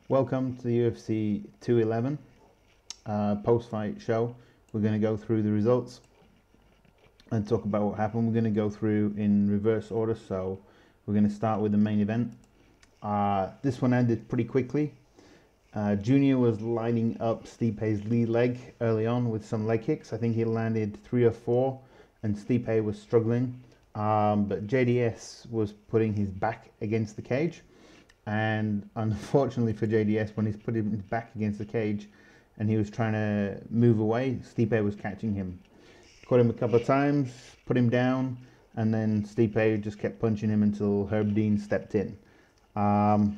Welcome to the UFC 211 post-fight show. We're going to go through the results and talk about what happened. We're going to go through in reverse order, so we're going to start with the main event. This one ended pretty quickly. Junior was lining up Stipe's lead leg early on with some leg kicks. I think he landed 3 or 4, and Stipe was struggling. But JDS was putting his back against the cage. And unfortunately for JDS, when he's put his back against the cage and he was trying to move away, Stipe was catching him. Caught him a couple of times, put him down, and then Stipe just kept punching him until Herb Dean stepped in. I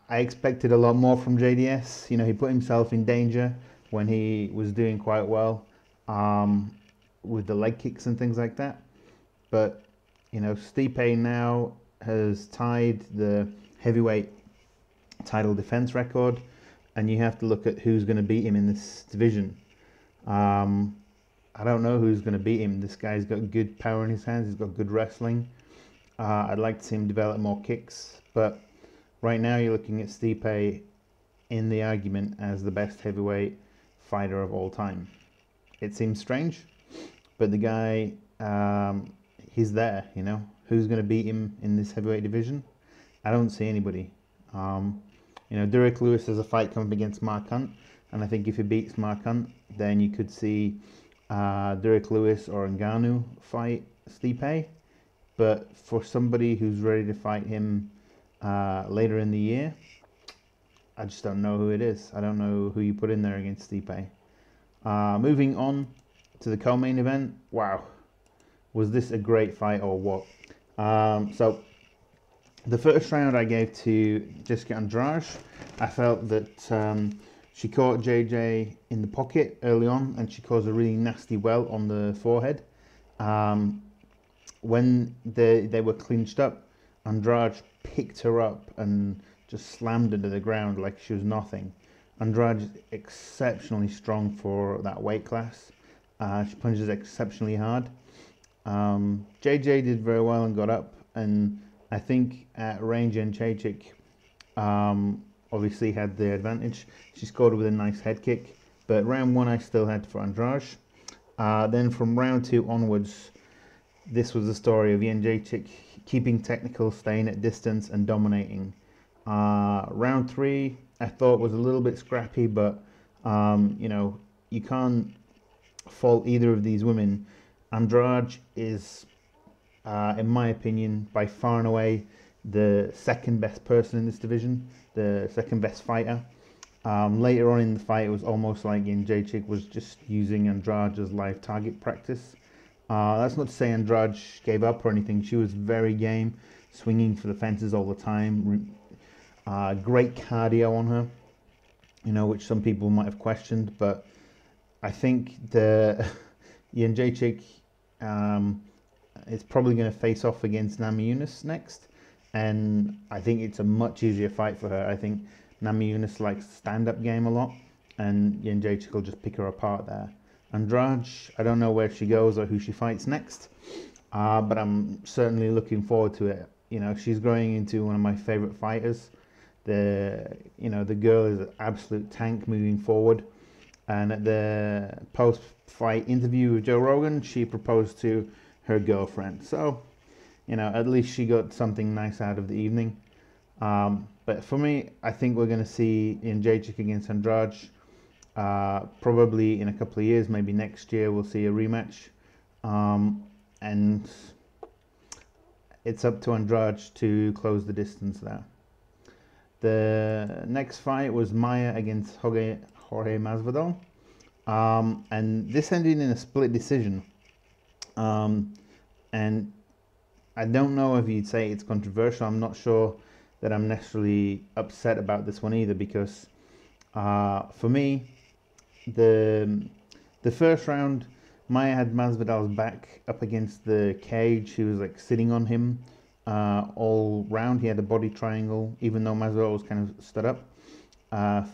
expected a lot more from JDS. He put himself in danger when he was doing quite well with the leg kicks and things like that. But, Stipe now has tied the heavyweight title defense record, and you have to look at who's going to beat him in this division. I don't know who's going to beat him. This guy's got good power in his hands. He's got good wrestling. I'd like to see him develop more kicks, but right now you're looking at Stipe in the argument as the best heavyweight fighter of all time. It seems strange, but the guy, he's there, Who's going to beat him in this heavyweight division? I don't see anybody. Derek Lewis has a fight coming against Mark Hunt, and I think if he beats Mark Hunt, then you could see Derek Lewis or Ngannou fight Stipe. But for somebody who's ready to fight him later in the year, I just don't know who it is. I don't know who you put in there against Stipe. Moving on to the co-main event. Wow, was this a great fight or what? So the first round I gave to Jessica Andrade. I felt that she caught JJ in the pocket early on, and she caused a really nasty welt on the forehead. When they were clinched up, Andrade picked her up and just slammed her to the ground like she was nothing. Andrade is exceptionally strong for that weight class. She punches exceptionally hard. JJ did very well and got up, and I think at range and Miocic obviously had the advantage. She scored with a nice head kick, but round 1 I still had for Andrade. Then from round 2 onwards, this was the story of Miocic keeping technical, staying at distance and dominating. Round 3 I thought was a little bit scrappy, but you can't fault either of these women. Andrade is, in my opinion, by far and away the second best person in this division, the second best fighter. Later on in the fight, it was almost like Miocic was just using Andrade as live target practice. That's not to say Andrade gave up or anything. She was very game, swinging for the fences all the time. Great cardio on her, which some people might have questioned, but I think the Miocic is probably going to face off against Miocic next, and I think it's a much easier fight for her. I think Miocic likes stand-up game a lot, and Miocic will just pick her apart there. Andrade, I don't know where she goes or who she fights next, but I'm certainly looking forward to it. She's growing into one of my favorite fighters. The girl is an absolute tank moving forward. And at the post-fight interview with Joe Rogan, she proposed to her girlfriend. So, at least she got something nice out of the evening. But for me, I think we're going to see Miocic against Andrade probably in a couple of years, maybe next year we'll see a rematch. And it's up to Andrade to close the distance there. The next fight was Maia against Jorge Masvidal, and this ended in a split decision. And I don't know if you'd say it's controversial. I'm not sure that I'm necessarily upset about this one either, because for me, the first round, Maia had Masvidal's back up against the cage. She was like sitting on him all round. He had a body triangle, even though Masvidal was kind of stood up.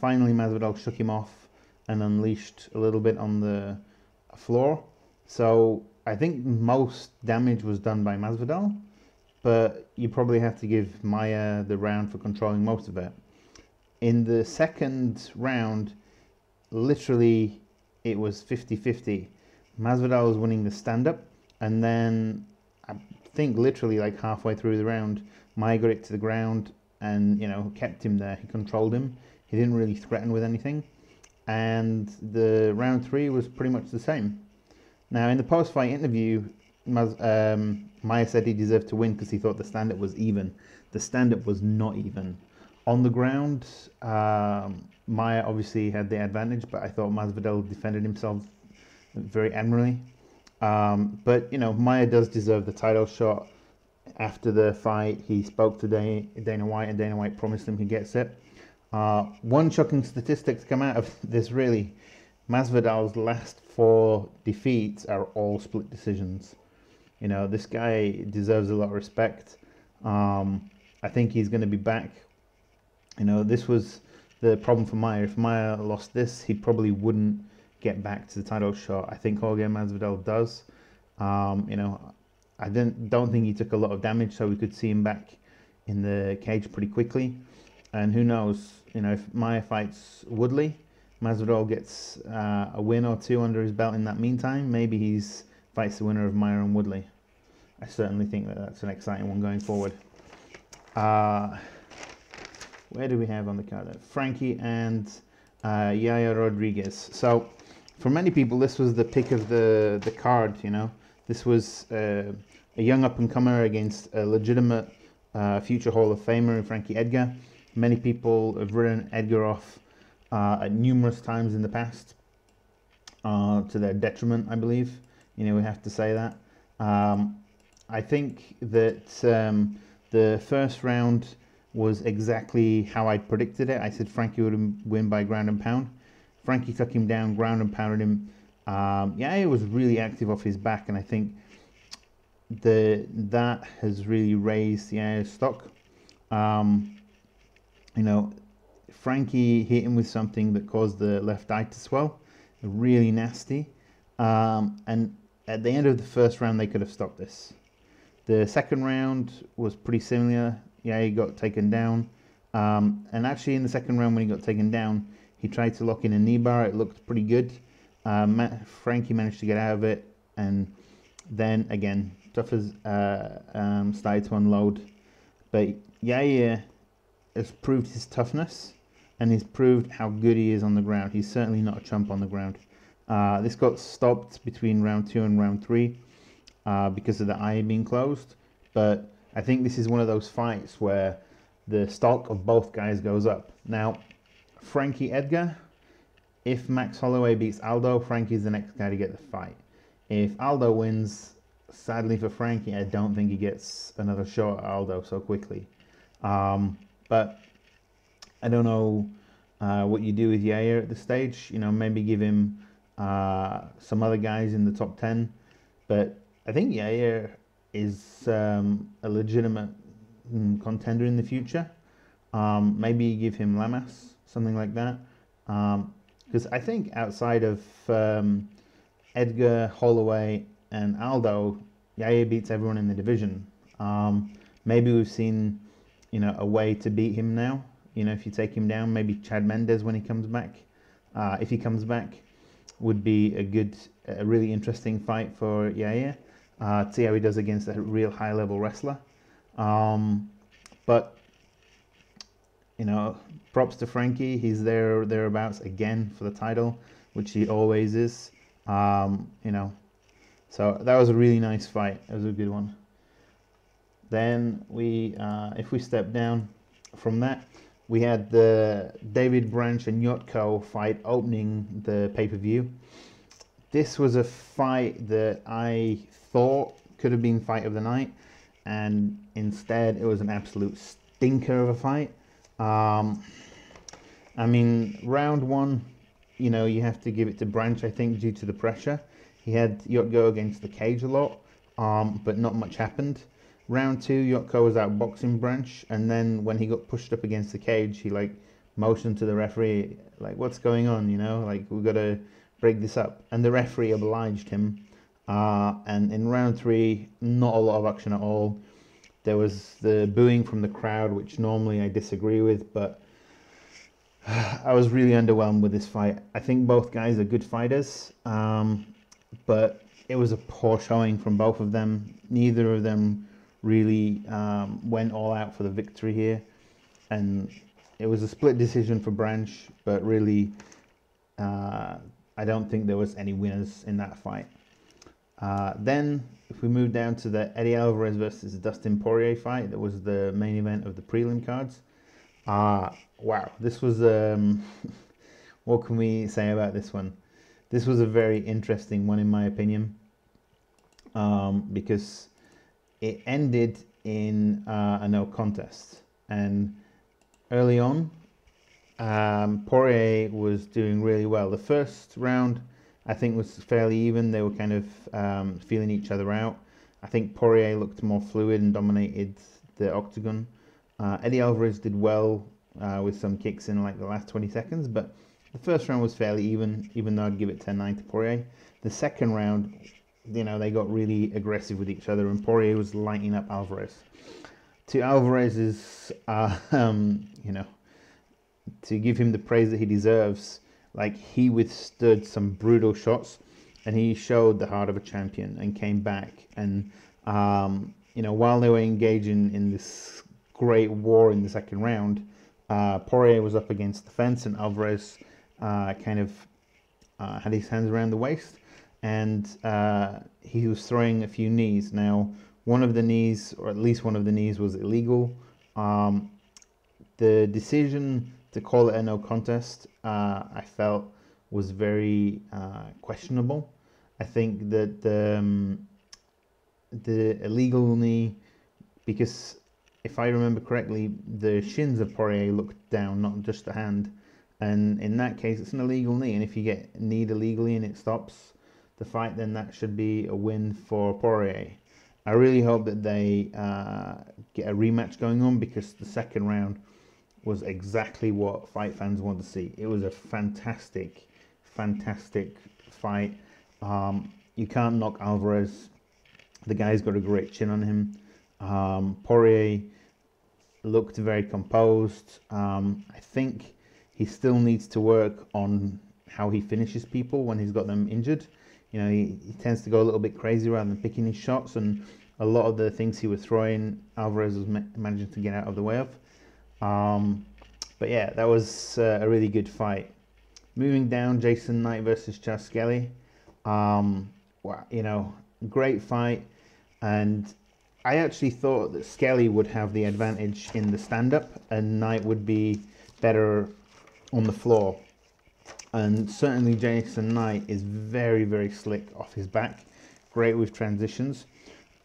Finally, Masvidal shook him off and unleashed a little bit on the floor. So I think most damage was done by Masvidal, but you probably have to give Maia the round for controlling most of it. in the second round, literally it was 50-50. Masvidal was winning the stand-up, and then I think literally like halfway through the round, Maia got it to the ground and, you know, kept him there. He controlled him. He didn't really threaten with anything. And the round 3 was pretty much the same. Now, in the post-fight interview, Maia said he deserved to win because he thought the stand-up was even. The stand-up was not even. On the ground, Maia obviously had the advantage, but I thought Masvidal defended himself very admirably. But, you know, Maia does deserve the title shot. After the fight, he spoke to Dana White, and Dana White promised him he gets it. One shocking statistic to come out of this, really, Masvidal's last 4 defeats are all split decisions. You know, this guy deserves a lot of respect. I think he's going to be back. You know, this was the problem for Maia. If Maia lost this, he probably wouldn't get back to the title shot. I think Jorge Masvidal does. You know, I don't think he took a lot of damage, so we could see him back in the cage pretty quickly. And who knows, you know, if Maia fights Woodley, Masvidal gets a win or 2 under his belt in that meantime. Maybe he's fights the winner of Maia and Woodley. I certainly think that that's an exciting one going forward. Where do we have on the card? Frankie and Yaya Rodriguez. So, for many people, this was the pick of the card, you know. This was a young up-and-comer against a legitimate future Hall of Famer in Frankie Edgar. Many people have written Edgar off at numerous times in the past, to their detriment, I believe. You know, we have to say that. I think that the first round was exactly how I predicted it. I said Frankie would win by ground and pound. Frankie took him down, ground and pounded him. Yeah, he was really active off his back, and I think that has really raised the stock. You know, Frankie hit him with something that caused the left eye to swell, really nasty. And at the end of the first round, they could have stopped this. The second round was pretty similar. Yeah, he got taken down. And actually, in the second round, when he got taken down, he tried to lock in a knee bar. It looked pretty good. Frankie managed to get out of it, and then again, Tuffers started to unload. But Yair has proved his toughness, and he's proved how good he is on the ground. He's certainly not a chump on the ground. This got stopped between round 2 and round 3 because of the eye being closed. But I think this is one of those fights where the stock of both guys goes up. Now, Frankie Edgar, if Max Holloway beats Aldo, Frankie's the next guy to get the fight. If Aldo wins, sadly for Frankie, I don't think he gets another shot at Aldo so quickly. But I don't know what you do with Yair at this stage. You know, maybe give him some other guys in the top 10. But I think Yair is a legitimate contender in the future. Maybe give him Lamas, something like that. Because I think outside of Edgar, Holloway, and Aldo, Yair beats everyone in the division. Maybe we've seen, you know, a way to beat him now. You know, if you take him down, maybe Chad Mendes when he comes back. If he comes back, would be a really interesting fight for Yair. See how he does against a real high-level wrestler. But, you know, props to Frankie. He's thereabouts again for the title, which he always is. You know, so that was a really nice fight. It was a good one. Then if we step down from that, we had the David Branch and Yotko fight opening the pay-per-view. This was a fight that I thought could have been fight of the night, and instead it was an absolute stinker of a fight. I mean, round 1, you know, you have to give it to Branch, I think, due to the pressure. He had Yotko against the cage a lot, but not much happened. Round 2, Yotko was outboxing Branch, and then when he got pushed up against the cage, he like motioned to the referee, like, what's going on, you know, like, we've got to break this up. And the referee obliged him. And in round 3, not a lot of action at all. There was the booing from the crowd, which normally I disagree with, but I was really underwhelmed with this fight. I think both guys are good fighters, but it was a poor showing from both of them. Neither of them really went all out for the victory here, and it was a split decision for Branch, but really I don't think there was any winners in that fight. Then if we move down to the Eddie Alvarez versus Dustin Poirier fight, that was the main event of the prelim cards. Wow, this was what can we say about this one? This was a very interesting one in my opinion, because it ended in a no contest, and early on Poirier was doing really well. The first round I think was fairly even. They were kind of feeling each other out. I think Poirier looked more fluid and dominated the octagon. Eddie Alvarez did well with some kicks in like the last 20 seconds, but the first round was fairly even though I'd give it 10-9 to Poirier. The second round, you know, they got really aggressive with each other, and Poirier was lighting up Alvarez. To Alvarez's, you know, to give him the praise that he deserves, like, he withstood some brutal shots, and he showed the heart of a champion and came back. And you know, while they were engaging in this great war in the second round, Poirier was up against the fence, and Alvarez kind of had his hands around the waist, and he was throwing a few knees. Now, one of the knees, or at least one of the knees, was illegal. The decision to call it a no contest, I felt, was very questionable. I think that the illegal knee, because if I remember correctly, the shins of Poirier looked down, not just the hand, and in that case it's an illegal knee, and if you get kneed illegally and it stops the fight, then that should be a win for Poirier. I really hope that they get a rematch going on, because the second round was exactly what fight fans want to see. It was a fantastic fight. You can't knock Alvarez. The guy's got a great chin on him. Poirier looked very composed. I think he still needs to work on how he finishes people when he's got them injured. You know, he tends to go a little bit crazy rather than picking his shots, and a lot of the things he was throwing, Alvarez was managing to get out of the way of. But yeah, that was a really good fight. Moving down, Jason Knight versus Chas Skelly. Wow, you know, great fight, and I actually thought that Skelly would have the advantage in the stand-up, and Knight would be better on the floor. And certainly Jason Knight is very slick off his back, great with transitions.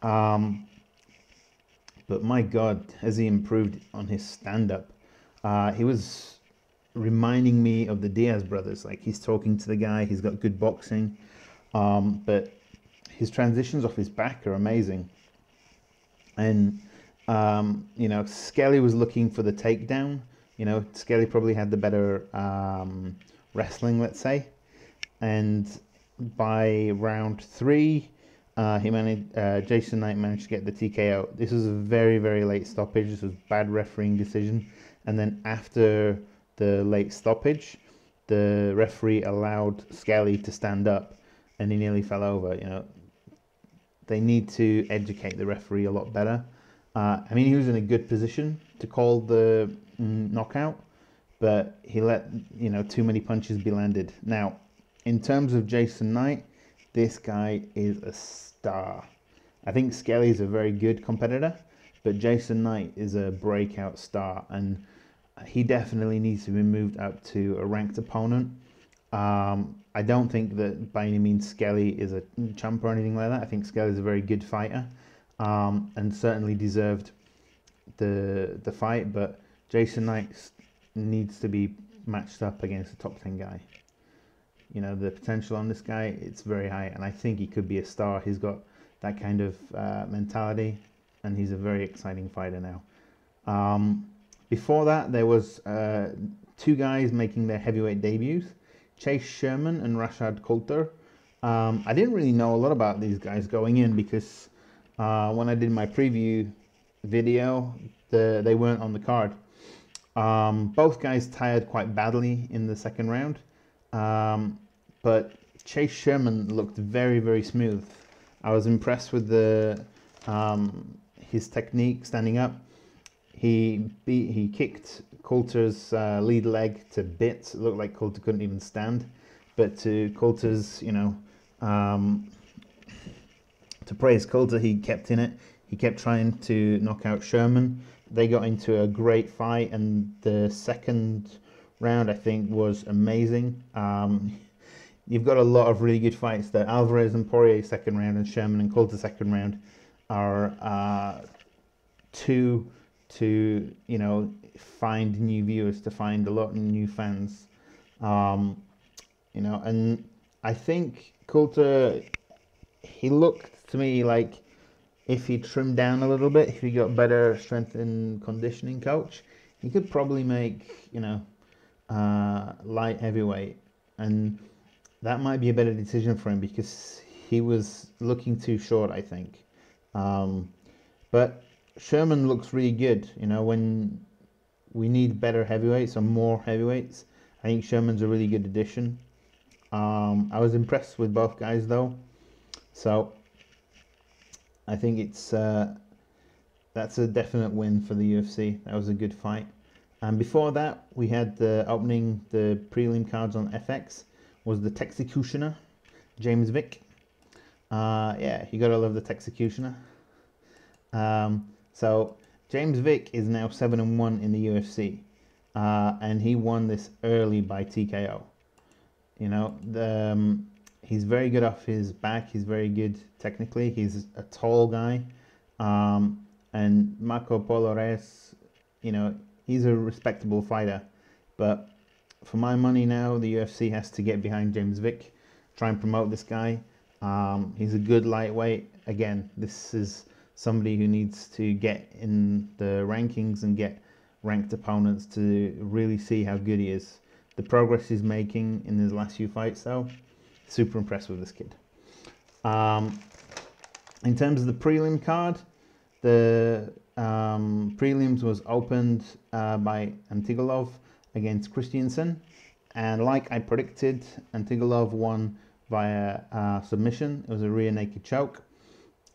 But my God, has he improved on his stand-up. He was reminding me of the Diaz brothers. Like, he's talking to the guy, he's got good boxing, but his transitions off his back are amazing. And you know, Skelly was looking for the takedown. You know, Skelly probably had the better wrestling, let's say, and by round 3 Jason Knight managed to get the TKO. This was a very late stoppage. This was bad refereeing decision, and then after the late stoppage, the referee allowed Skelly to stand up, and he nearly fell over. You know, they need to educate the referee a lot better. I mean, he was in a good position to call the knockout, but he let, you know, too many punches be landed. Now, in terms of Jason Knight, this guy is a star. I think Skelly is a very good competitor, but Jason Knight is a breakout star, and he definitely needs to be moved up to a ranked opponent. I don't think that by any means Skelly is a champ or anything like that. I think Skelly is a very good fighter, and certainly deserved the fight, but Jason Knight needs to be matched up against a top 10 guy. You know, the potential on this guy, it's very high, and I think he could be a star. He's got that kind of mentality, and he's a very exciting fighter now. Before that, there was 2 guys making their heavyweight debuts, Chase Sherman and Rashad Coulter. I didn't really know a lot about these guys going in, because when I did my preview video, they weren't on the card. Both guys tired quite badly in the second round, but Chase Sherman looked very, very smooth. I was impressed with his technique standing up. He kicked Coulter's lead leg to bits. It looked like Coulter couldn't even stand, but to Coulter's, to praise Coulter, he kept in it. He kept trying to knock out Sherman. They got into a great fight, and the second round, I think, was amazing. You've got a lot of really good fights there. Alvarez and Poirier second round, and Sherman and Coulter second round are two to find new viewers, to find a lot of new fans. And I think Coulter, he looked to me like if he trimmed down a little bit, if he got better strength and conditioning coach, he could probably make light heavyweight, and that might be a better decision for him because he was looking too short, I think. But Sherman looks really good. When we need better heavyweights or more heavyweights, I think Sherman's a really good addition. I was impressed with both guys though, so I think that's a definite win for the UFC. That was a good fight. And before that, we had the prelim cards on FX. Was the Texecutioner, James Vick. Yeah, you gotta love the Texecutioner. So James Vick is now 7-1 in the UFC, and he won this early by TKO. He's very good off his back. He's very good technically. He's a tall guy, and Marco Polo Reyes, he's a respectable fighter. But for my money now, the UFC has to get behind James Vick, try and promote this guy. He's a good lightweight. Again, this is somebody who needs to get in the rankings and get ranked opponents to really see how good he is. The progress he's making in his last few fights, though, super impressed with this kid. In terms of the prelim card, the prelims was opened by Antigolov against Christiansen, and like I predicted, Antigolov won via submission. It was a rear naked choke.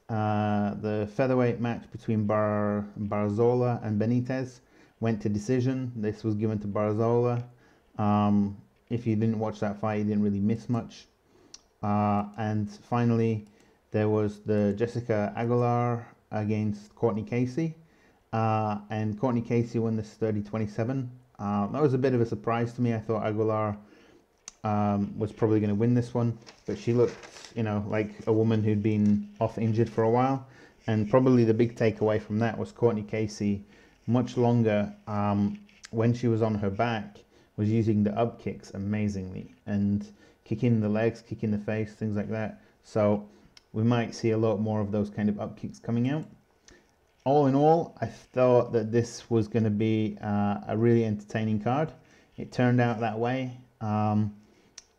The featherweight match between Barzola and Benitez went to decision. This was given to Barzola. If you didn't watch that fight, you didn't really miss much. And finally, there was the Jessica Aguilar against Courtney Casey. And Courtney Casey won this 30-27. That was a bit of a surprise to me. I thought Aguilar was probably going to win this one, but she looked, like a woman who'd been off injured for a while. And probably the big takeaway from that was Courtney Casey, much longer when she was on her back, was using the up kicks amazingly and kicking the legs, kicking the face, things like that. So we might see a lot more of those kind of up kicks coming out. All in all, I thought that this was going to be a really entertaining card. It turned out that way. And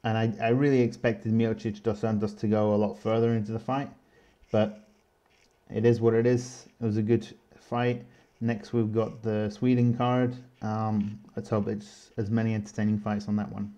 I really expected Miocic dos Santos to go a lot further into the fight, but it is what it is. It was a good fight. Next, we've got the Sweden card. Let's hope it's as many entertaining fights on that one.